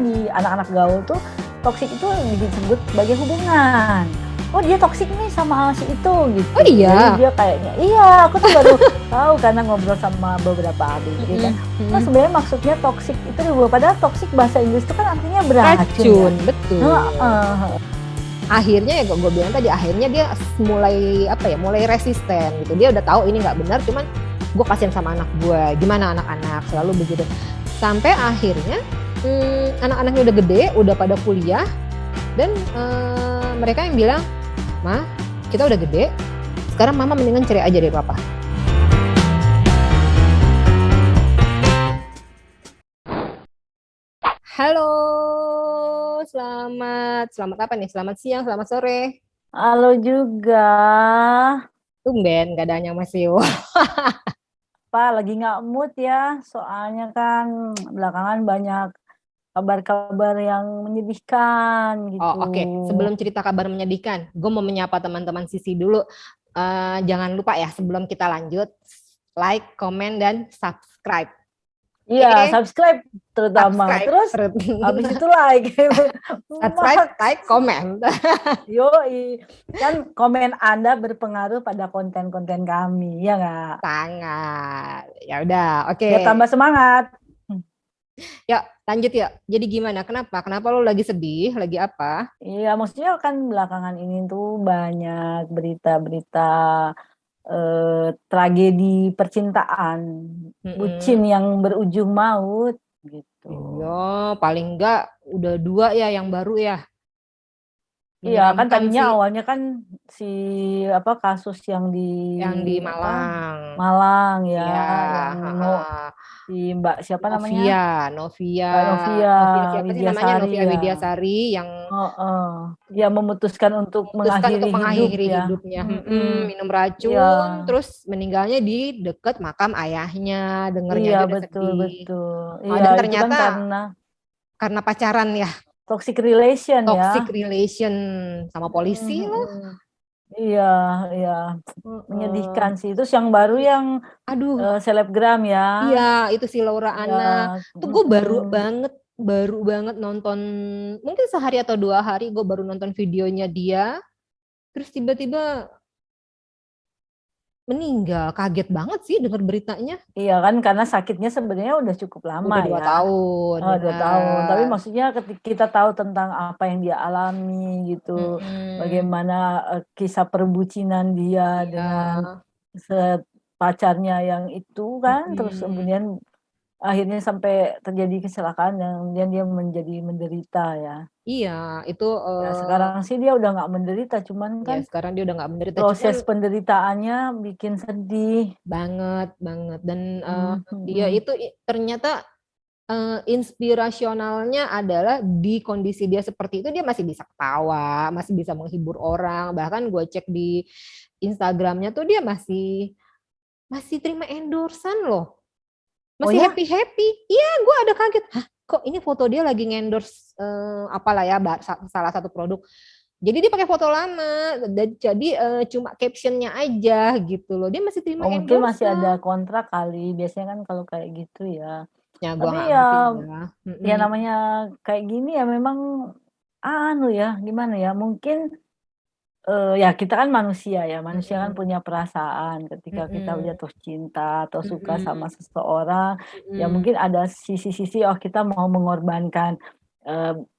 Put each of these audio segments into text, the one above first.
di anak-anak gaul tuh toksik itu disebut sebagai hubungan. Oh dia toksik nih sama si itu gitu. Oh iya. Jadi dia kayaknya aku tuh baru tahu karena ngobrol sama beberapa adik kan. Oh sebenarnya maksudnya toksik itu padahal toksik bahasa Inggris itu kan artinya beracun. Ya? Betul. Akhirnya ya gue bilang tadi, akhirnya dia mulai resisten gitu. Dia udah tahu ini nggak benar, cuman gue kasihan sama anak gue. Gimana anak-anak selalu begitu. Sampai akhirnya anak-anaknya udah gede, udah pada kuliah, dan mereka yang bilang, "Ma, kita udah gede, sekarang mama mendingan cerai aja dari papa." Halo, selamat apa nih? Selamat siang, selamat sore. Halo juga. Tumben, gak ada yang masih. Pak, lagi nggak mood ya, soalnya kan belakangan banyak kabar-kabar yang menyedihkan gitu. Oke. Sebelum cerita kabar menyedihkan, gue mau menyapa teman-teman Sisi dulu. Jangan lupa ya, sebelum kita lanjut, like, komen, dan subscribe. Iya, subscribe terutama. Terus habis itu like. Subscribe, like, komen. Yoi, kan komen Anda berpengaruh pada konten-konten kami, ya nggak? Sangat. Ya udah, oke. Biar tambah semangat. Yuk, lanjut ya. Jadi gimana? Kenapa lo lagi sedih? Lagi apa? Iya, maksudnya kan belakangan ini tuh banyak berita-berita tragedi percintaan, bucin yang berujung maut gitu. Iya, paling enggak udah 2 ya yang baru ya. Iya, kan tadinya awalnya kan kasus yang di Malang. Malang ya, Iya, yang si Mbak siapa namanya? Novia siapa sih namanya? Novia Widiasari yang memutuskan untuk mengakhiri hidupnya. Minum racun, terus meninggalnya di dekat makam ayahnya. Dengernya aja udah sedih. Betul. Dan ternyata karena pacaran ya. Toxic relation sama polisi loh. Iya. Menyedihkan sih. Terus yang baru yang selebgram ya. Iya, itu si Laura Anna. Tuh gue baru banget nonton, mungkin sehari atau 2 hari gue baru nonton videonya dia. Terus tiba-tiba meninggal. Kaget banget sih dengar beritanya. Iya kan, karena sakitnya sebenarnya udah cukup lama. Udah 2 tahun. 2 tahun. Tapi maksudnya ketika kita tahu tentang apa yang dia alami gitu, bagaimana kisah perbucinan dia dengan pacarnya yang itu kan, terus kemudian akhirnya sampai terjadi kecelakaan dan dia menjadi menderita ya. Iya, itu sekarang sih dia udah nggak menderita, cuman kan sekarang dia udah nggak menderita, proses penderitaannya bikin sedih banget. Dan dia itu ternyata inspirasionalnya adalah di kondisi dia seperti itu dia masih bisa ketawa, masih bisa menghibur orang. Bahkan gue cek di Instagramnya tuh dia masih terima endorsan loh. Masih happy. Iya, gue ada kaget. Hah, kok ini foto dia lagi ngendorse apalah ya, salah satu produk. Jadi dia pakai foto lama, dan jadi cuma captionnya aja gitu loh. Dia masih terima endorse. Mungkin masih ada kontrak kali. Biasanya kan kalau kayak gitu ya. Tapi ya namanya kayak gini ya memang gimana ya, mungkin ya kita kan manusia ya, manusia kan punya perasaan ketika kita jatuh cinta atau suka sama seseorang, ya mungkin ada sisi-sisi kita mau mengorbankan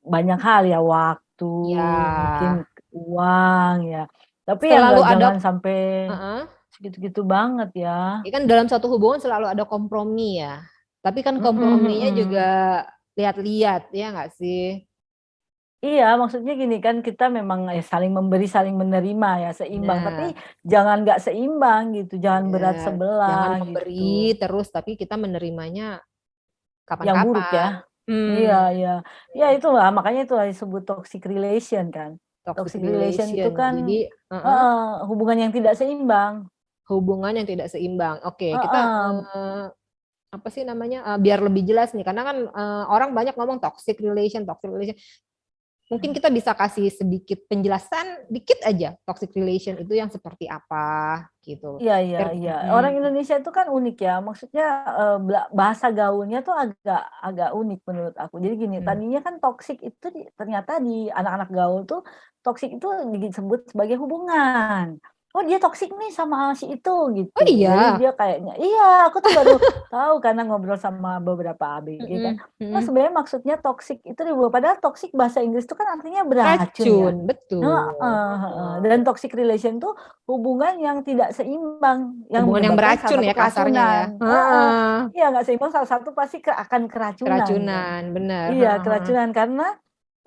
banyak hal ya, waktu, mungkin uang ya, tapi ya jangan sampai segitu-gitu banget ya. Ya kan dalam satu hubungan selalu ada kompromi ya, tapi kan komprominya juga lihat-lihat ya nggak sih? Iya, maksudnya gini kan, kita memang saling memberi, saling menerima ya, seimbang. Tapi jangan nggak seimbang gitu, jangan berat sebelah. Jangan memberi terus, tapi kita menerimanya kapan-kapan. Yang buruk ya. Iya. Ya itu lah, makanya itu disebut toxic relation kan. Toxic relation itu kan jadi, hubungan yang tidak seimbang. Hubungan yang tidak seimbang. Oke, kita apa sih namanya? Biar lebih jelas nih, karena kan orang banyak ngomong toxic relation. Mungkin kita bisa kasih sedikit penjelasan, dikit aja toxic relation itu yang seperti apa gitu. Iya. Orang Indonesia itu kan unik ya. Maksudnya bahasa gaulnya tuh agak unik menurut aku. Jadi gini, tadinya kan toksik itu ternyata di anak-anak gaul tuh toksik itu disebut sebagai hubungan. Oh dia toksik nih sama si itu gitu. Oh Jadi iya. dia kayaknya, iya aku tuh baru tahu karena ngobrol sama beberapa ABG kan. Oh sebenarnya maksudnya toksik itu padahal toksik bahasa Inggris itu kan artinya beracun ya. Betul. Dan toxic relation tuh hubungan yang tidak seimbang, yang Hubungan yang menyebabkan beracun salah satu ya kasarnya ya. keracunan. Iya nggak seimbang, salah satu pasti akan keracunan. Keracunan, benar. Iya keracunan karena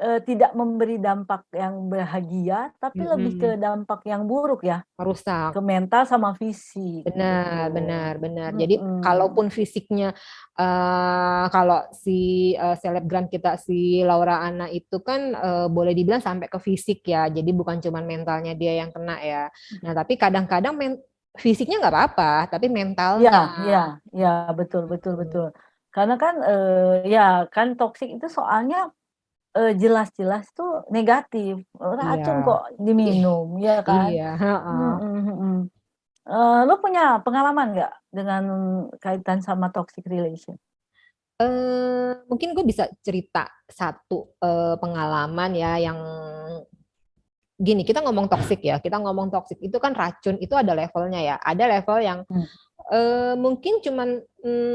tidak memberi dampak yang bahagia, tapi lebih ke dampak yang buruk ya. Merusak. Ke mental sama fisik. Benar. Jadi kalaupun fisiknya, kalau si selebgram kita si Laura Anna itu kan boleh dibilang sampai ke fisik ya. Jadi bukan cuma mentalnya dia yang kena ya. Nah tapi kadang-kadang fisiknya nggak apa-apa, tapi mentalnya. Iya, betul. Karena kan ya kan toksik itu soalnya jelas-jelas tuh negatif, racun Iya. kok diminum, ya kan? Iya. Lo punya pengalaman nggak dengan kaitan sama toxic relation? Mungkin gue bisa cerita satu pengalaman ya yang gini, kita ngomong toksik ya, kita ngomong toksik itu kan racun itu ada levelnya ya, ada level yang mungkin cuman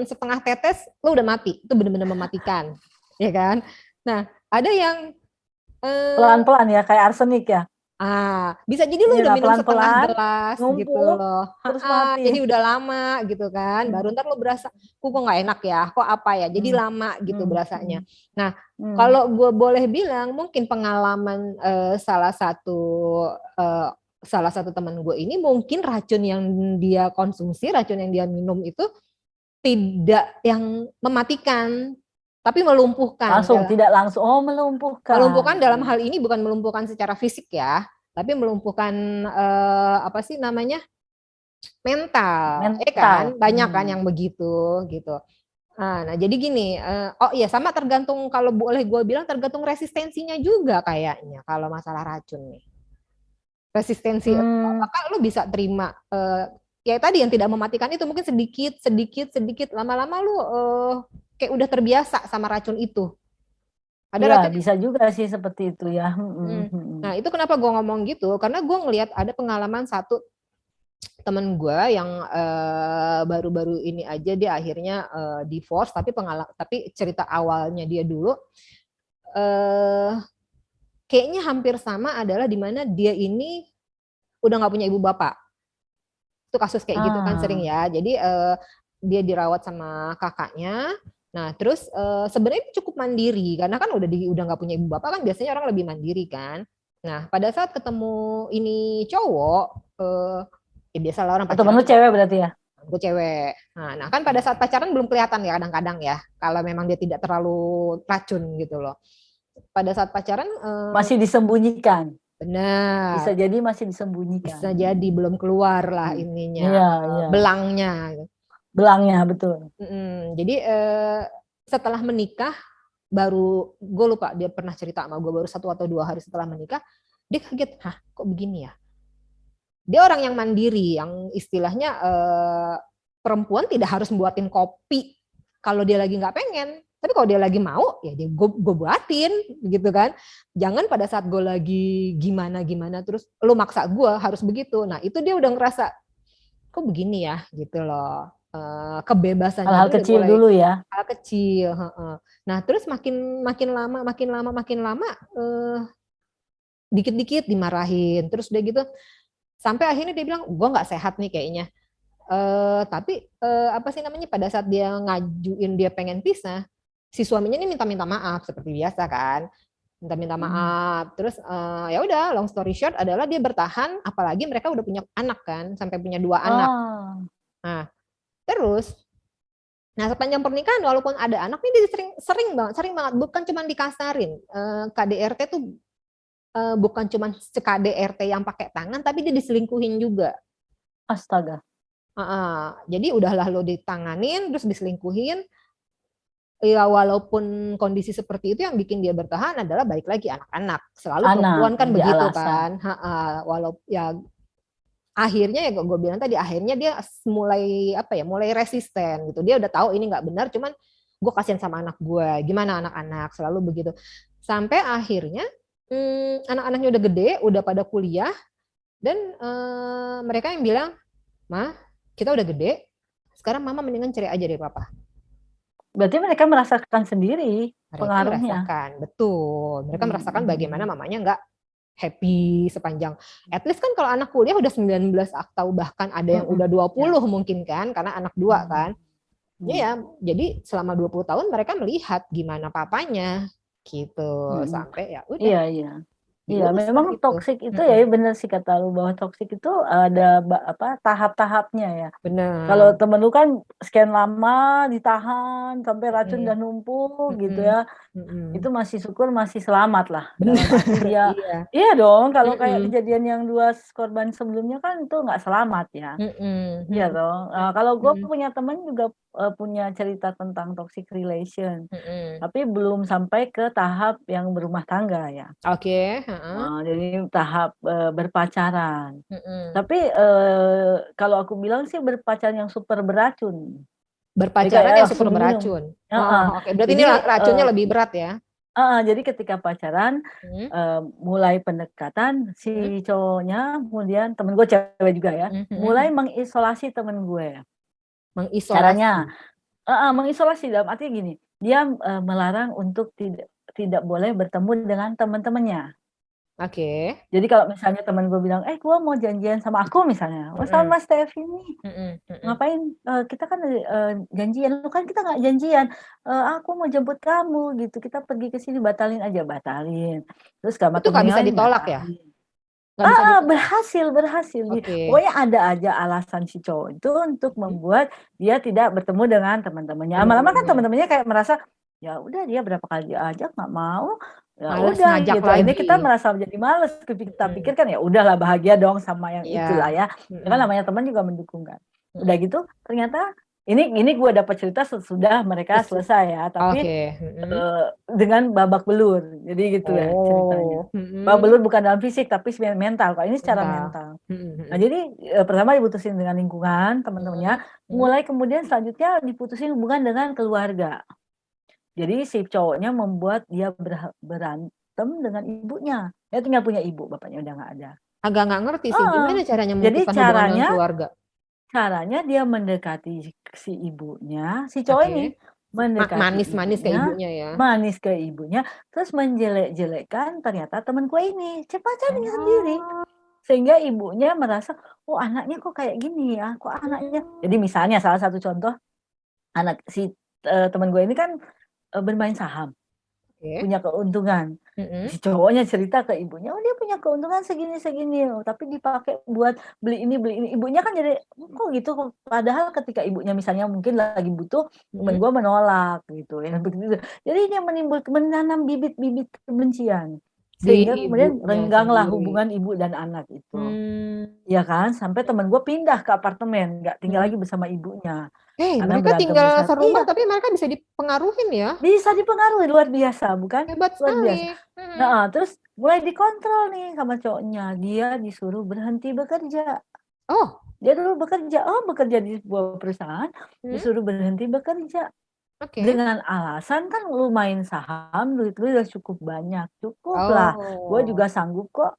setengah tetes lo udah mati, itu benar-benar mematikan, ya kan? Nah ada yang pelan-pelan ya kayak arsenik ya. Bisa jadi lu udah minum setengah gelas ngumpul, gitu loh. Terus mati. Jadi udah lama gitu kan. Baru ntar lu berasa, kok nggak enak ya, kok apa ya. Jadi lama gitu berasanya. Nah, kalau gue boleh bilang, mungkin pengalaman salah satu teman gue ini mungkin racun yang dia konsumsi, racun yang dia minum itu tidak yang mematikan, tapi melumpuhkan. Tidak langsung. Oh, melumpuhkan. Melumpuhkan dalam hal ini bukan melumpuhkan secara fisik ya, tapi melumpuhkan apa sih namanya? Mental. Kan? Banyak kan yang begitu gitu. Nah, jadi gini, oh iya sama tergantung, kalau boleh gue bilang tergantung resistensinya juga kayaknya kalau masalah racun nih. Resistensi apakah lu bisa terima ya tadi yang tidak mematikan itu mungkin sedikit lama-lama lu kayak udah terbiasa sama racun itu. Ada bisa juga sih seperti itu ya. Nah itu kenapa gue ngomong gitu, karena gue ngelihat ada pengalaman satu temen gue yang baru-baru ini aja dia akhirnya divorce, tapi cerita awalnya dia dulu kayaknya hampir sama, adalah dimana dia ini udah nggak punya ibu bapak. Itu kasus kayak gitu kan sering ya. Jadi dia dirawat sama kakaknya. Nah terus sebenarnya cukup mandiri karena kan udah nggak punya ibu bapak kan biasanya orang lebih mandiri kan. Nah pada saat ketemu ini cowok, ya biasa lah orang pacaran. Temen lu cewek berarti ya? Gue cewek. Nah kan pada saat pacaran belum kelihatan ya kadang-kadang ya kalau memang dia tidak terlalu racun gitu loh. Pada saat pacaran masih disembunyikan. Benar. Bisa jadi masih disembunyikan. Bisa jadi belum keluar lah ininya, belangnya. Belangnya betul. Jadi setelah menikah baru, gue lupa dia pernah cerita sama gue, baru 1 atau 2 hari setelah menikah dia kaget, kok begini ya? Dia orang yang mandiri, yang istilahnya perempuan tidak harus buatin kopi kalau dia lagi nggak pengen. Tapi kalau dia lagi mau, ya gue buatin, gitu kan. Jangan pada saat gue lagi gimana terus lu maksa gue harus begitu. Nah itu dia udah ngerasa, kok begini ya, gitu loh. Kebebasannya hal-hal kecil dulu ya. Hal kecil. Nah terus makin lama, dikit-dikit dimarahin. Terus udah gitu, sampai akhirnya dia bilang, gue nggak sehat nih kayaknya. Tapi apa sih namanya, pada saat dia ngajuin dia pengen pisah, si suaminya ini minta maaf seperti biasa kan, minta maaf. Terus ya udah, long story short adalah dia bertahan, apalagi mereka udah punya anak kan, sampai punya 2 anak. Nah terus, sepanjang pernikahan walaupun ada anak ini dia sering banget, bukan cuma dikasarin, KDRT tuh bukan cuma KDRT yang pakai tangan, tapi dia diselingkuhin juga. Astaga. Jadi udahlah lo ditanganin terus diselingkuhin. ya walaupun kondisi seperti itu yang bikin dia bertahan adalah balik lagi anak-anak. Selalu Anak perempuan kan jadi begitu alasan. kan. Walaupun ya akhirnya ya gue bilang tadi akhirnya dia mulai apa ya mulai resisten gitu. Dia udah tahu ini nggak benar, cuman gue kasihan sama anak gue. Gimana anak-anak selalu begitu. Sampai akhirnya anak-anaknya udah gede, udah pada kuliah dan mereka yang bilang, "Mah, kita udah gede, sekarang mama mendingan cerai aja deh papa." Berarti mereka merasakan sendiri Mereka pengaruhnya. merasakan, betul. Mereka merasakan bagaimana Hmm. mamanya nggak happy sepanjang. At least kan kalau anak kuliah udah 19 atau bahkan ada yang udah Ya. 20 mungkin kan, karena anak dua kan. Hmm. Ya, jadi selama 20 tahun mereka melihat gimana papanya gitu. Hmm. Sampai ya udah Iya, iya. Iya, diuruslah memang itu. toksik itu ya benar sih kata lu bahwa toksik itu ada tahap-tahapnya ya. Kalau Benar. temen lu kan sekian lama ditahan sampai racun Mm-mm. udah numpuk gitu Mm-mm. ya. Mm-mm. Itu masih syukur masih selamat lah. Benar. Dalam arti dia, Iya. iya dong kalau kayak Mm-mm. kejadian yang dua korban sebelumnya kan itu nggak selamat ya. Mm-mm. Iya Mm-mm. dong. Kalau gue Mm-mm. punya temen juga punya cerita tentang toxic relation. Mm-mm. Tapi belum sampai ke tahap yang berumah tangga ya. Oke. Heeh. Jadi tahap berpacaran. Mm-mm. Tapi kalau aku bilang sih berpacaran yang super beracun. Jadi Berpacaran kayak yang super langsung minum. beracun. Heeh. Oke. Berarti Jadi ini racunnya lebih berat ya? jadi ketika pacaran Hmm. mulai pendekatan Hmm. si cowoknya, kemudian temen gue cewek juga ya, mulai mengisolasi temen gue. Caranya Mengisolasi. mengisolasi dalam arti gini, dia melarang untuk tidak boleh bertemu dengan teman-temannya. Oke. Jadi kalau misalnya teman gue bilang, gue mau janjian sama aku misalnya, sama Mas Tevi nih, ngapain kita kan janjian, lu kan kita nggak janjian, aku mau jemput kamu gitu, kita pergi ke sini, batalin aja, batalin. Terus sama Itu nggak temennya bisa lain ditolak ya? batalin. Nggak bisa ditolak. Berhasil. Oke. Pokoknya ada aja alasan si cowok itu untuk membuat dia tidak bertemu dengan teman-temannya. Lama-lama kan Teman-temannya. teman-temannya kayak merasa, ya udah dia berapa kali diajak nggak mau, ya Males udah ngajak gitu. Akhirnya kita lagi. merasa jadi males. Kita Mm-mm. pikir kan ya udahlah bahagia dong sama yang Iya. itulah ya. Ya kan Mm-mm. namanya teman juga mendukung kan. Udah Mm-mm. gitu ternyata ini gue dapat cerita sesudah mereka selesai ya. Tapi Oke. Mm-mm. dengan babak belur. Jadi gitu ya ceritanya. Oh. Babak Mm-mm. belur bukan dalam fisik tapi mental. Kalau ini secara Mental. mental. Nah, Mm-mm. jadi pertama diputusin dengan lingkungan teman-temannya, Mm-mm. mulai kemudian selanjutnya diputusin hubungan dengan keluarga. Jadi si cowoknya membuat dia berantem dengan ibunya. Dia tinggal punya ibu, bapaknya udah nggak ada. Agak nggak ngerti sih Ah, gimana caranya jadi memutuskan hubungan dengan caranya keluarga. caranya dia mendekati si ibunya, si cowok ini Oke. mendekati Manis-manis ke ibunya, ibunya ya. manis ke ibunya, terus menjelek-jelekkan ternyata teman gue ini, pacarnya sendiri. Oh. Sehingga ibunya merasa, oh anaknya kok kayak gini ya, kok anaknya. Jadi misalnya salah satu contoh, anak si teman gue ini kan bermain saham, Oke. punya keuntungan. Mm-mm. Si cowoknya cerita ke ibunya, oh dia punya keuntungan segini-segini, tapi dipakai buat beli ini, beli ini. Ibunya kan jadi, kok gitu? Padahal ketika ibunya misalnya mungkin lagi butuh, temen gue menolak gitu. Ya, begitu. Jadi dia menanam bibit-bibit kebencian. Di Sehingga kemudian ibunya rengganglah sendiri. hubungan ibu dan anak itu. Hmm. Ya kan, sampai temen gue pindah ke apartemen, nggak tinggal Mm. lagi bersama ibunya. Karena Mereka berantem tinggal besar. serumah Iya, tapi mereka bisa dipengaruhin ya. bisa dipengaruhi, luar biasa, bukan? Hebat Luar biasa. sekali. Nah, terus mulai dikontrol nih sama cowoknya. Dia disuruh berhenti bekerja. Oh. Dia dulu bekerja di sebuah perusahaan, disuruh berhenti bekerja. Oke. Dengan alasan kan lu main saham, duit lu udah cukup banyak. Cukup lah. Gue Oh. juga sanggup kok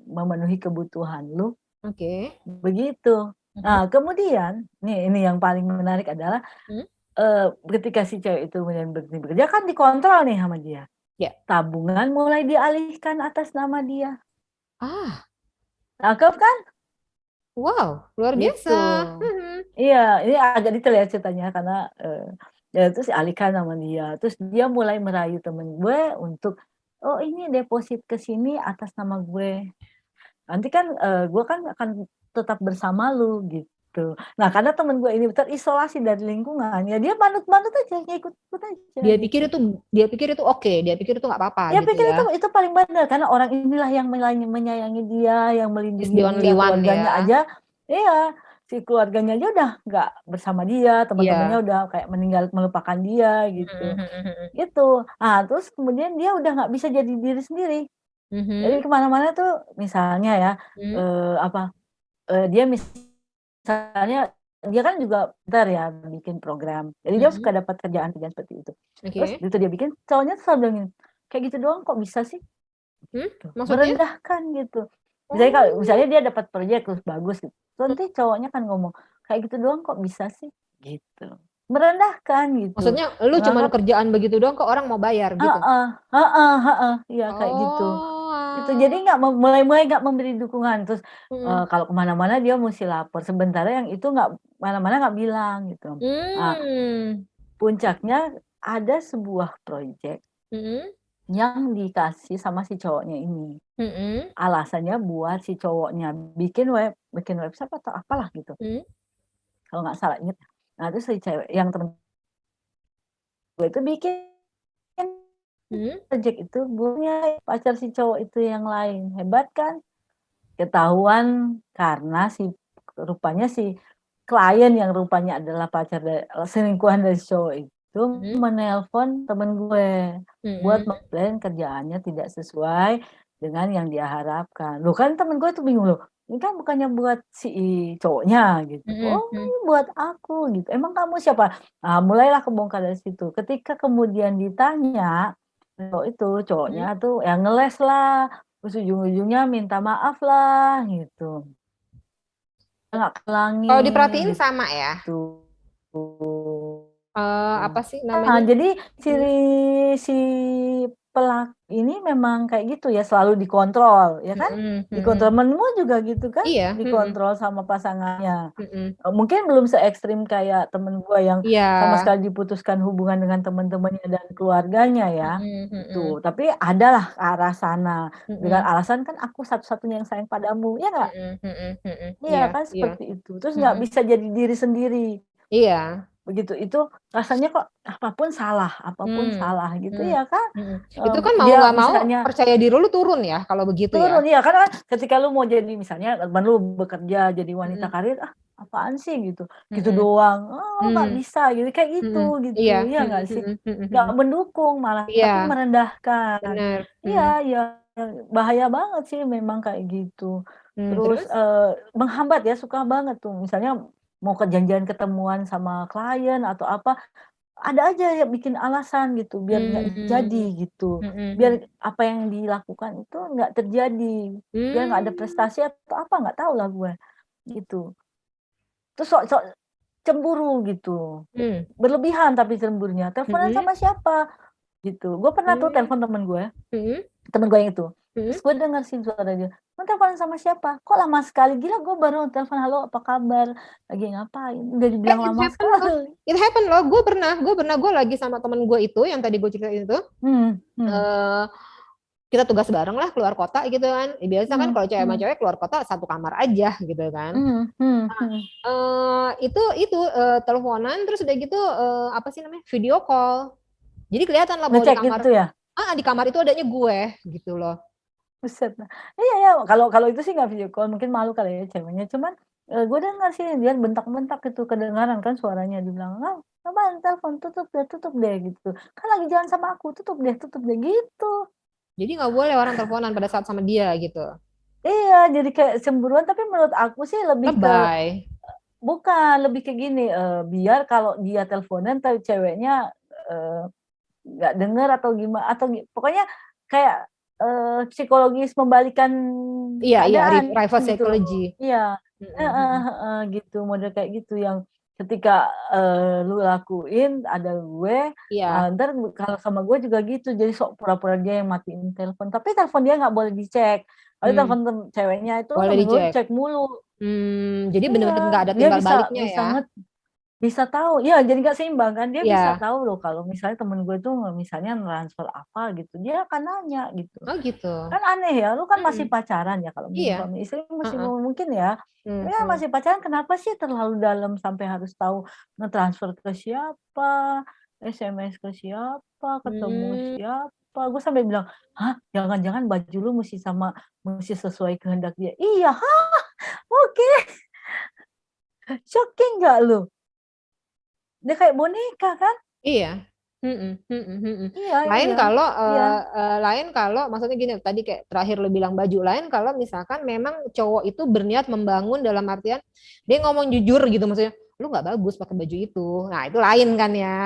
memenuhi kebutuhan lu. Oke. Begitu. Nah, kemudian, ini yang paling menarik adalah ketika si cewek itu kemudian berhenti bekerja kan dikontrol nih sama dia. Ya. Tabungan mulai dialihkan atas nama dia. Cakep kan? Wow, luar Gitu. biasa. Iya, ini agak detail ya ceritanya karena ya terus dialihkan sama dia. Terus dia mulai merayu temen gue untuk, oh ini deposit ke sini atas nama gue. Nanti kan gue kan akan tetap bersama lu gitu. Nah karena temen gue ini terisolasi dari lingkungan, ya dia manut-manut aja, ngikut-ikut aja. Dia pikir itu oke, dia pikir itu nggak apa-apa Ya gitu pikir ya. itu paling benar karena orang inilah yang menyayangi dia, yang Is melindungi the only dia, one keluarganya ya. aja. Iya, si keluarganya aja udah nggak bersama dia, teman-temannya Iya. udah kayak melupakan dia gitu. Mhm mhm mhm. Gitu. Terus kemudian dia udah nggak bisa jadi diri sendiri. Jadi Mhm. kemana-mana tuh misalnya ya, Mhm. apa, dia misalnya dia kan juga pintar ya bikin program, jadi dia Mhm. suka dapat kerjaan-kerjaan seperti itu. Terus Oke. itu dia bikin, cowoknya tuh selalu bilang gini, "Kayak gitu doang kok bisa sih?" Gitu. Maksudnya? Merendahkan gitu. Misalnya Oh. dia dapat proyek terus bagus gitu, terus nanti cowoknya kan ngomong, "Kayak gitu doang kok bisa sih?" Gitu. Merendahkan gitu, Maksudnya lu cuman menganggap kerjaan begitu doang kok orang mau bayar gitu? heeh heeh heeh, iya kayak gitu. Gitu, jadi Oh. nggak mulai nggak memberi dukungan, terus, Mhm. kalau ke mana-mana dia musti lapor, sementara yang itu nggak mana-mana nggak bilang gitu. Nah, Mmm. puncaknya ada sebuah proyek Mhm. yang dikasih sama si cowoknya ini. Mhm. Alasannya buat si cowoknya bikin website atau apalah gitu, Mhm. kalau nggak salah inget. Nah, terus si cewek yang temen gue itu bikin Mhm. project itu punya pacar si cowok itu yang lain, hebat kan? Ketahuan karena rupanya si klien yang rupanya adalah selingkuhan dari si cowok itu Mhm. menelpon temen gue, buat Mhm. mengklaim kerjaannya tidak sesuai dengan yang dia harapkan. Loh kan temen gue tuh bingung, "Loh, ini kan bukannya buat si cowoknya," gitu. Mhm "Oh, mhm. ini buat aku," gitu. "Emang kamu siapa?" Mulailah kebongkar dari situ. Ketika kemudian ditanya, cowoknya Mhm. tuh ya ngeles lah, terus ujung-ujungnya minta maaf lah gitu. Nggak Kalau ngelangin diperhatiin sama ya? gitu. Apa sih Nah, namanya? jadi Mhm. si ini memang kayak gitu ya, selalu dikontrol, ya kan? Mhm Dikontrol, mhm. temenmu juga gitu kan? Iya, mhm Dikontrol sama pasangannya. mhm. Mungkin belum se-ekstrim kayak temen gua yang Iya. sama sekali diputuskan hubungan dengan temen-temennya dan keluarganya ya, Mhm mhm. gitu. Tapi adalah ke arah sana, dengan Mhm. alasan kan aku satu-satunya yang sayang padamu, ya nggak? Mhm mhm mhm. Iya Iya kan iya. seperti itu. Terus nggak Mhm. bisa jadi diri sendiri, Iya. begitu. Itu rasanya kok apapun Mmm. salah gitu Mmm. ya kan. Mhm. Itu kan mau Dia nggak mau misalnya percaya diri lu turun ya kalau begitu ya? turun, iya karena kan ketika lu mau jadi misalnya temen lu bekerja jadi wanita Mhm. karir, apaan sih gitu, gitu Mhm. doang, lo nggak Mmm. bisa gitu, kayak Mhm. gitu, Iya. iya Mhm nggak sih? mhm mhm Nggak mhm. mendukung malah, tapi Iya, merendahkan. bener. Iya Mhm. iya, bahaya banget sih memang kayak gitu. Terus, Terus? menghambat ya, suka banget tuh misalnya mau janjian ketemuan sama klien atau apa, ada aja yang bikin alasan gitu biar nggak jadi Mmm. gitu. Mhm mhm. Biar apa yang dilakukan itu nggak terjadi, biar nggak ada Mmm. prestasi atau apa nggak tahu lah gue, gitu. Terus sok-sok cemburu gitu, Mmm. berlebihan tapi cemburunya, "Teleponan Mhm. sama siapa?" Gitu. Gue pernah tuh Mmm. telepon Mhm. temen gue yang itu, Mhm. terus gue denger sih suara dia, "Kamu teleponan sama siapa? Kok lama sekali?" Gila gue baru telepon, "Halo apa kabar? Lagi ngapain?" Udah dibilang It lama happen loh sekali. it happen loh, gue lagi sama temen gue itu, yang tadi gue ceritain itu, Hmm hmm eee, kita tugas bareng lah keluar kota gitu kan. Biasa kan hmm kalau cewek sama hmm cewek keluar kota satu kamar aja gitu kan. hmm. Teleponan terus udah gitu, apa sih namanya, video call. Jadi kelihatan lah bahwa Ngecek gitu ya? di kamar itu adanya gue, gitu loh. Buset dah. Iya iya, kalau kalau itu sih nggak video call, mungkin malu kali ya ceweknya, cuman, gue dengar sih dia bentak-bentak gitu, kedengaran kan suaranya, dibilang, "Ah, apaan telepon, tutup deh," gitu. "Kan lagi jalan sama aku, tutup deh," gitu. Jadi nggak boleh orang teleponan pada saat sama dia gitu. Iya, jadi kayak cemburuan, tapi menurut aku sih lebih ke Lebay. bukan, lebih ke gini, biar kalau dia teleponan ceweknya, eee, nggak denger atau pokoknya kayak, psikologis membalikan Iya iya, keadaan reverse gitu loh. psychology. Iya, Mhm heeh mhm. heeh, gitu, model kayak gitu yang ketika, lu lakuin ada gue, Iya. entar kalau sama gue juga gitu, jadi sok pura-pura dia yang matiin telepon, tapi telepon dia nggak boleh dicek, tapi Mmm, telepon ceweknya itu boleh temen gue dicek. dicek mulu. Jadi Iya, bener-bener nggak ada dia timbal bisa baliknya bisa ya? bisa tahu, iya jadi nggak seimbang kan, dia bisa Iya. tahu loh kalau misalnya temen gue tuh misalnya transfer apa gitu, dia akan nanya gitu. Oh gitu? Kan aneh ya, lu kan masih Mhm. pacaran ya, kalau Iya. suami istri masih Heeh. mungkin ya, ini kan Mhm. masih pacaran kenapa sih terlalu dalam sampai harus tahu ngetransfer ke siapa, SMS ke siapa, ketemu Mmm. siapa, gue sampai bilang, "Hah? Jangan-jangan baju lu musti sesuai kehendak dia?" "Iya." "Hah? Oke." Shocking nggak lu? Dia kayak boneka kan? Iya. Mhm. Iya Lain iya kalau iya. lain kalau maksudnya gini tadi kayak terakhir lu bilang baju, lain kalau misalkan memang cowok itu berniat membangun dalam artian dia ngomong jujur gitu maksudnya lu nggak bagus pakai baju itu. Nah, itu lain kan ya.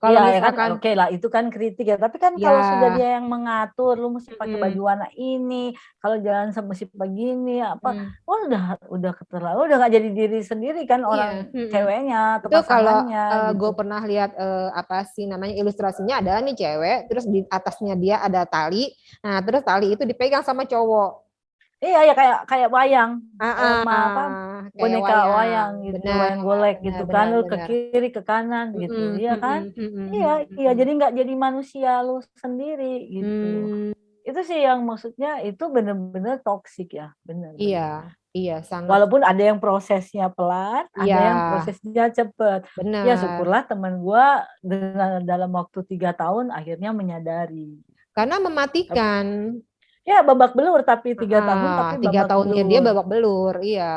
Kalau Iya ya kan, misalkan oke lah itu kan kritik ya, tapi kan kalau sudah ya dia yang mengatur, lu mesti pakai baju mm, warna ini, kalau jalan mesti begini, apa, mm, oh udah keterlaluan, udah nggak jadi diri sendiri kan iya. orang ceweknya atau Itu kalau pasangannya gue gitu. pernah lihat apa sih namanya ilustrasinya ada nih cewek, terus di atasnya dia ada tali, nah terus tali itu dipegang sama cowok. Iya ya kayak kayak wayang, apa, Kayak boneka wayang, wayang gitu, benar, wayang golek benar, gitu kan, benar, lu ke benar. kiri, ke kanan gitu, Mm-mm, iya kan? mm-mm, mm-mm, Iya iya, mm-mm. jadi nggak jadi manusia lu sendiri gitu. Hmm, Itu sih yang maksudnya itu bener-bener toksik ya, bener iya, bener. iya sangat, Walaupun ada yang prosesnya pelan, ada iya, yang prosesnya cepet. Ya benar. syukurlah teman gua dengan dalam waktu 3 tahun akhirnya menyadari. Karena mematikan. Ya babak belur tapi 3 tahun tapi Tiga babak tahunnya dia belur. babak belur, iya.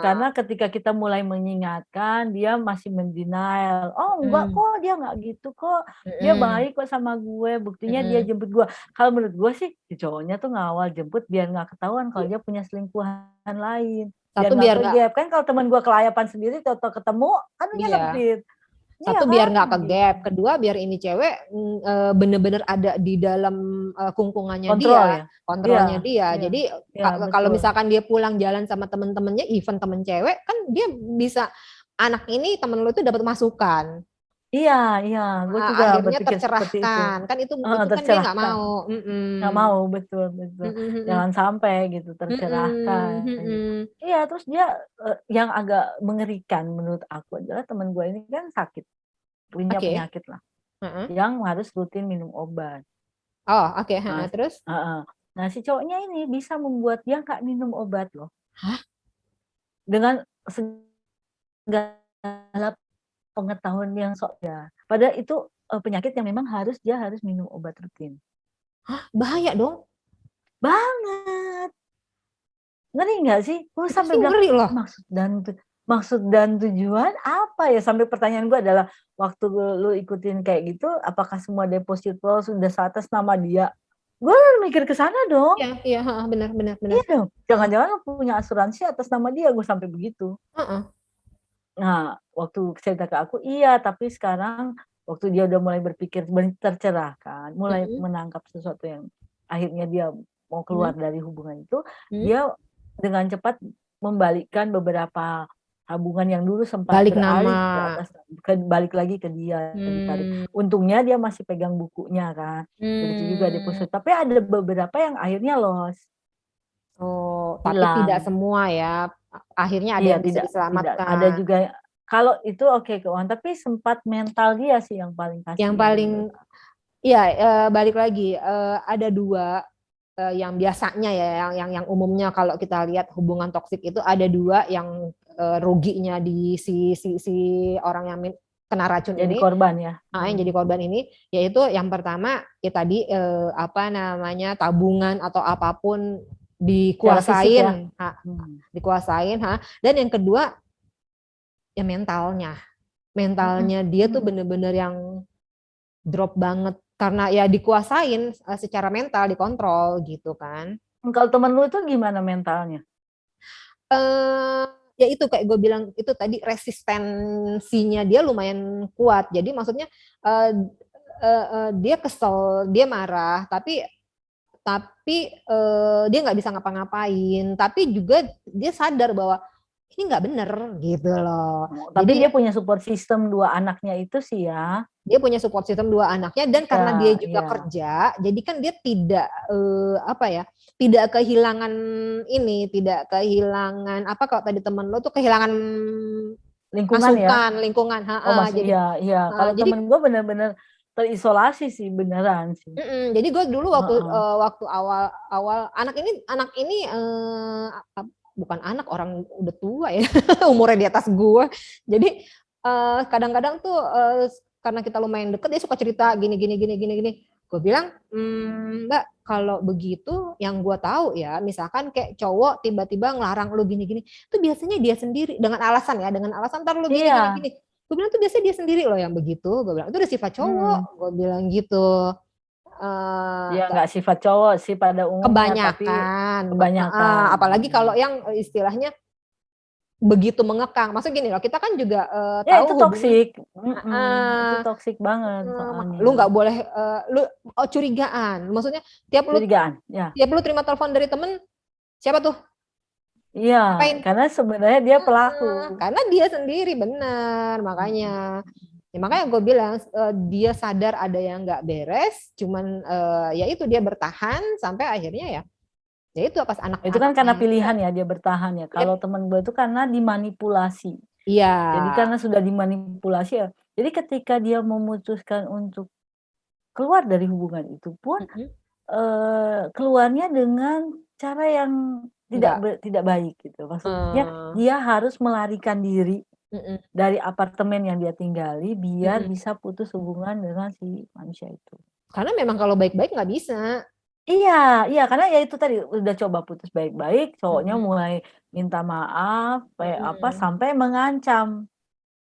Karena ketika kita mulai mengingatkan, dia masih mendenial. "Oh enggak Mm, kok, dia nggak gitu kok, dia mm-mm, baik kok sama gue, buktinya dia mm-mm. jemput gue." Kalau menurut gue sih, si cowoknya tuh ngawal jemput biar nggak ketahuan kalau dia punya selingkuhan lain, biar Satu nggak biar nggak, ke-gap. Kan kalau teman gue kelayapan sendiri, tau-tau ketemu, kan dia iya. ngeprit. Iya Satu biar kan? nggak ke Gitu. gap, kedua biar ini cewek bener-bener ada di dalam kungkungannya Kontrol dia, ya? Iya, kontrolnya dia. iya, Jadi iya kalau betul. misalkan dia pulang jalan sama temen-temennya, even temen cewek kan dia bisa anak ini temen lu itu dapat masukan. Iya, iya, gue juga Akhirnya berpikir seperti itu. tercerahkan kan itu kan dia nggak Tercerahkan. mau. Nggak mau, betul betul. Jangan sampai gitu tercerahkan. Iya, terus dia, yang agak mengerikan menurut aku adalah teman gue ini kan sakit, punya Oke. penyakit lah, Heeh. yang harus rutin minum obat. Oh, oke. Nah Terus? heeh. Nah si cowoknya ini bisa membuat dia nggak minum obat loh, Hah? dengan segala pengetahuan yang sok ya. Padahal itu, penyakit yang memang dia harus minum obat rutin. Hah? Bahaya dong. Banget! Ngeri nggak sih? Gue Itu sampai sih bilang, ngeri loh. maksud dan tujuan apa ya? Sampai pertanyaan gue adalah, waktu lu ikutin kayak gitu, apakah semua deposito sudah atas nama dia? Gue mikir ke sana dong. Iya, iya, heeh, benar, benar, benar. Iya dong. Heeh, Jangan-jangan lu punya asuransi atas nama dia, gue sampai begitu. heeh. Nah, waktu cerita ke aku, iya, tapi sekarang waktu dia udah mulai berpikir tercerahkan, mulai Mhm, menangkap sesuatu yang akhirnya dia mau keluar mhm, dari hubungan itu, mhm. dia dengan cepat membalikkan beberapa tabungan yang dulu sempat Balik nama. beralih balik lagi ke dia, ditarik. Hmm, Untungnya dia masih pegang bukunya kan, begitu juga hmm. deposit. Tapi ada beberapa yang akhirnya loss, Oh, tapi tidak hilang. semua ya. Akhirnya ada Iya, yang bisa tidak. Ada diselamatkan. juga kalau itu oke keuangan, tapi sempat mental dia sih yang paling Yang kasihan paling, menurut aku. ya balik lagi, ada dua yang biasanya ya, yang umumnya kalau kita lihat hubungan toksik itu ada dua yang ruginya di si orang yang kena racun Jadi ini. korban ya. Yang jadi korban ini, yaitu yang pertama ya tadi apa namanya tabungan atau apapun Secara fisik ya. dikuasain, Hmm. dikuasain, dan yang kedua ya mentalnya, Mm-mm. mentalnya dia tuh Mm-mm. bener-bener yang drop banget karena ya dikuasain secara mental, dikontrol gitu kan. Kalau temen lu itu gimana mentalnya? eh Ya itu kayak gue bilang itu tadi resistensinya dia lumayan kuat. Jadi maksudnya eh, dia kesel, dia marah, tapi dia nggak bisa ngapa-ngapain. Tapi juga dia sadar bahwa ini nggak bener gitu loh. Oh, tapi Jadi dia punya support system 2 anaknya itu sih ya. dia punya support system dua anaknya dan Iya, karena dia juga iya. kerja, jadi kan dia tidak apa ya, tidak kehilangan ini, tidak kehilangan apa kalau tadi teman lo tuh kehilangan Lingkungan ya. masukan lingkungan, Oh masih jadi iya, iya. Kalau jadi temen gue bener-bener terisolasi sih beneran sih. jadi gue dulu waktu Heeh. waktu awal anak ini bukan anak orang udah tua ya umurnya di atas gue, jadi kadang-kadang tuh karena kita lumayan deket dia suka cerita gini gini gini gini gini. Gue bilang, Mbak, kalau begitu yang gue tahu ya, misalkan kayak cowok tiba-tiba ngelarang lu gini-gini, itu biasanya dia sendiri dengan alasan ya, dengan alasan ntar lu Iya. gini-gini-gini. Gue bilang tuh biasanya dia sendiri loh yang begitu. Gue bilang itu udah sifat cowok. Hmm. Gue bilang gitu. Ya nggak sifat cowok sih pada umumnya, tapi Kebanyakan, kebanyakan. apalagi kalau yang istilahnya begitu mengekang. Maksud gini loh, kita kan juga Ya tahu itu hubungan. toksik. Itu toksik banget Lu soalnya. nggak boleh lu curigaan. Maksudnya tiap lu Curigaan, ya. terima telepon dari temen, siapa tuh? Iya, Ngapain? karena sebenarnya dia pelaku. Karena dia sendiri benar, makanya. Ya, makanya gue bilang dia sadar ada yang nggak beres, cuman ya itu dia bertahan sampai akhirnya ya itu pas Itu kan anak-anaknya. karena pilihan ya dia bertahan ya. Kalau temen gue itu karena dimanipulasi. Iya. Jadi karena sudah dimanipulasi ya. Jadi ketika dia memutuskan untuk keluar dari hubungan itu pun keluarnya dengan cara yang tidak baik gitu. Maksudnya dia harus melarikan diri dari apartemen yang dia tinggali biar bisa putus hubungan dengan si manusia itu. Karena memang kalau baik-baik nggak bisa. Iya, karena ya itu tadi udah coba putus baik-baik, cowoknya mulai minta maaf, sampai mengancam.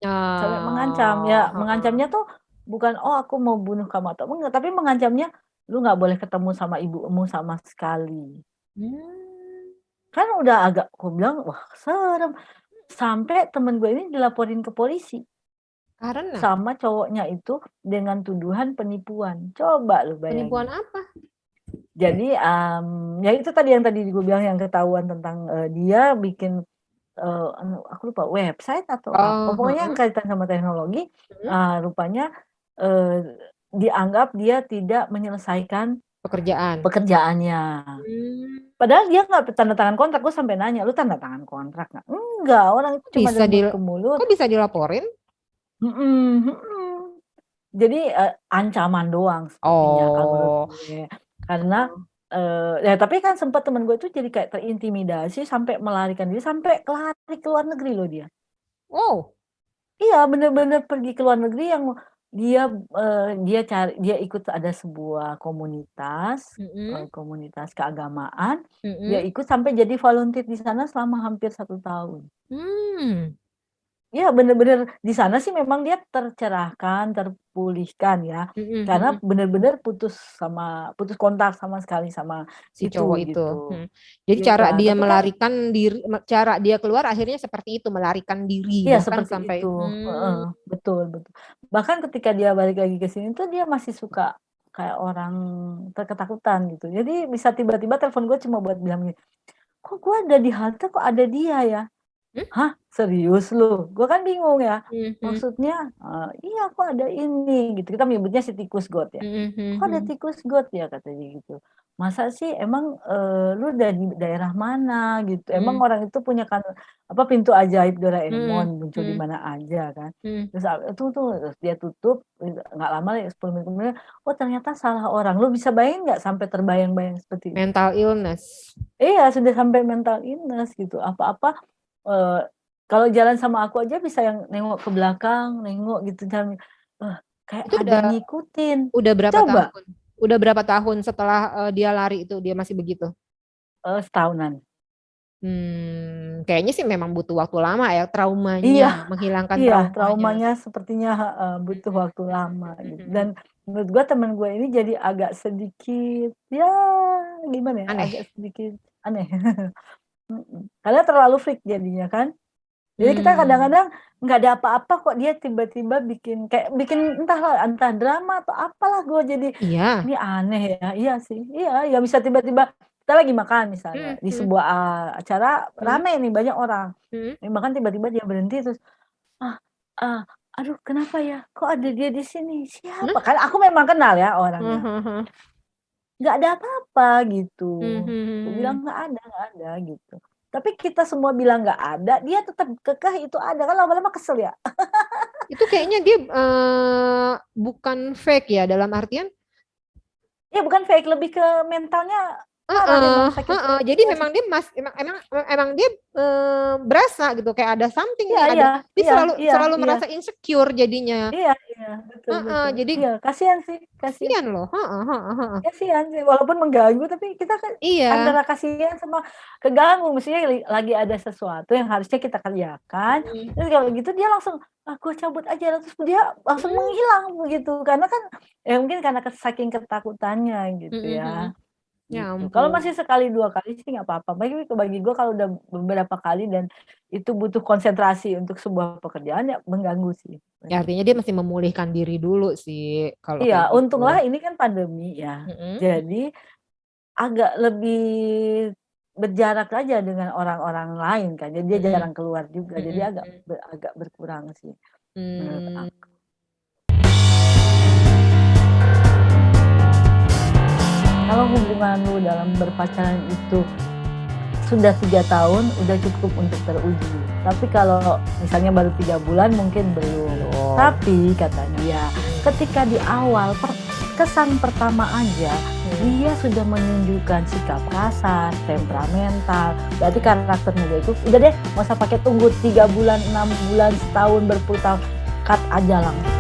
Sampai mengancam, ya mengancamnya tuh bukan, "Oh aku mau bunuh kamu," atau enggak, tapi mengancamnya, "Lu nggak boleh ketemu sama ibumu sama sekali." Kan udah agak aku bilang, "Wah serem." Sampai temen gue ini dilaporin ke polisi. Karena Sama cowoknya itu dengan tuduhan penipuan. Coba lu penipuan bayangin. apa? Jadi, ya itu tadi yang tadi gue bilang yang ketahuan tentang, dia bikin, aku lupa website atau apa, pokoknya yang kaitan sama teknologi, rupanya, dianggap dia tidak menyelesaikan Pekerjaan. pekerjaannya. Padahal dia nggak tanda tangan kontrak, gue sampai nanya, "Lu tanda tangan kontrak nggak?" Enggak, orang itu cuma dari mulut ke mulut. Kok bisa dilaporin? Jadi, ancaman doang sepertinya kalau menurut gue. Karena, ya tapi kan sempat temen gue tuh jadi kayak terintimidasi sampai melarikan diri, sampai lari ke luar negeri loh dia. Oh. Iya, bener-bener pergi ke luar negeri yang dia, dia ikut ada sebuah komunitas, komunitas keagamaan, dia ikut sampai jadi volunteer di sana selama hampir 1 tahun. Iya, bener-bener di sana sih memang dia tercerahkan, terpulihkan ya, karena bener-bener putus kontak sama sekali sama Si itu cowok itu. gitu. Jadi cara Iya, dia tapi kan melarikan diri, cara dia keluar akhirnya seperti itu, melarikan diri iya bahkan seperti sampai itu, heeh, betul. Bahkan ketika dia balik lagi ke sini tuh dia masih suka kayak orang ketakutan gitu. Jadi bisa tiba-tiba telepon gue cuma buat bilang gini, "Kok gue ada di halte kok ada dia ya?" "Hah? Serius lu?" Gue kan bingung ya, maksudnya, "Iya aku ada ini," gitu, kita menyebutnya si tikus got ya. "Kok ada tikus got ya?" Katanya gitu. "Masa sih emang, lu dari daerah mana?" Gitu. Emang orang itu punya kan pintu ajaib Doraemon muncul di mana aja kan. Terus terus dia tutup, nggak lama 10 menit kemudian, oh ternyata salah orang. Lu bisa bayangin nggak sampai terbayang-bayang seperti itu? mental illness. Iya, sudah sampai mental illness gitu. Apa-apa, kalau jalan sama aku aja bisa yang nengok ke belakang, nengok gitu dan, kayak Itu ada yang ngikutin. udah berapa Coba, tahun? Udah berapa tahun setelah dia lari itu dia masih begitu? setahunan. Kayaknya sih memang butuh waktu lama ya, Iya, traumanya, menghilangkan iya, traumanya. traumanya sepertinya heeh, butuh waktu lama gitu. Dan menurut gue temen gue ini jadi agak sedikit, ya gimana ya, Aneh. agak sedikit aneh. Karena terlalu freak jadinya kan. Jadi kita kadang-kadang nggak ada apa-apa kok dia tiba-tiba bikin entah drama atau apalah, gue jadi, Iya. ini aneh ya, iya sih, iya, ya bisa tiba-tiba kita lagi makan misalnya di sebuah, acara rame nih banyak orang, lagi makan tiba-tiba dia berhenti terus, "Ah ah, aduh kenapa ya? Kok ada dia di sini? Siapa?" Kan aku memang kenal ya orangnya, "Nggak ada apa-apa," gitu. Aku bilang, nggak ada," gitu. Tapi kita semua bilang nggak ada, dia tetap kekeh itu ada, kan lama-lama kesel ya. Itu kayaknya dia bukan fake ya, dalam artian Ya bukan fake, lebih ke mentalnya parah memang Heeh, sakit heeh. hati Jadi ya. memang dia emang dia berasa gitu kayak ada something Iya nih, iya dia iya selalu iya selalu iya. merasa insecure jadinya. Iya iya, betul Heeh, betul. jadi Iya, kasihan sih, kasihan. kasihan loh. Heeh, heeh, heeh. Kasihan sih, walaupun mengganggu tapi kita kan Iya. antara kasihan sama keganggu, mestinya lagi ada sesuatu yang harusnya kita kerjakan, Mhm. terus kalau gitu dia langsung, "Ah, gue cabut aja," terus dia langsung Mmm. menghilang begitu. Karena kan ya mungkin karena saking ketakutannya gitu Mhm mhm. ya, Ya gitu. Kalau masih ampun. sekali 2 kali sih nggak apa-apa, bagi gue kalau udah beberapa kali dan itu butuh konsentrasi untuk sebuah pekerjaan ya mengganggu sih, Ya artinya dia begitu. masih memulihkan diri dulu sih kalau Iya, kayak gitu. untunglah ini kan pandemi ya, Mhm. jadi agak lebih berjarak aja dengan orang-orang lain kan, jadi dia Mhm. jarang keluar juga, jadi Mhm agak mhm. agak berkurang sih menurut Mmm. aku. Kalau hubungan lu dalam berpacaran itu sudah 3 tahun, udah cukup untuk teruji. Tapi kalau misalnya baru 3 bulan mungkin belum. Belum. Tapi kata dia, ketika di awal kesan pertama aja, dia sudah menunjukkan sikap kasar, temperamental, berarti karakternya dia itu, udah deh nggak usah pakai tunggu 3 bulan, 6 bulan, setahun, berpuluh tahun, cut aja langsung.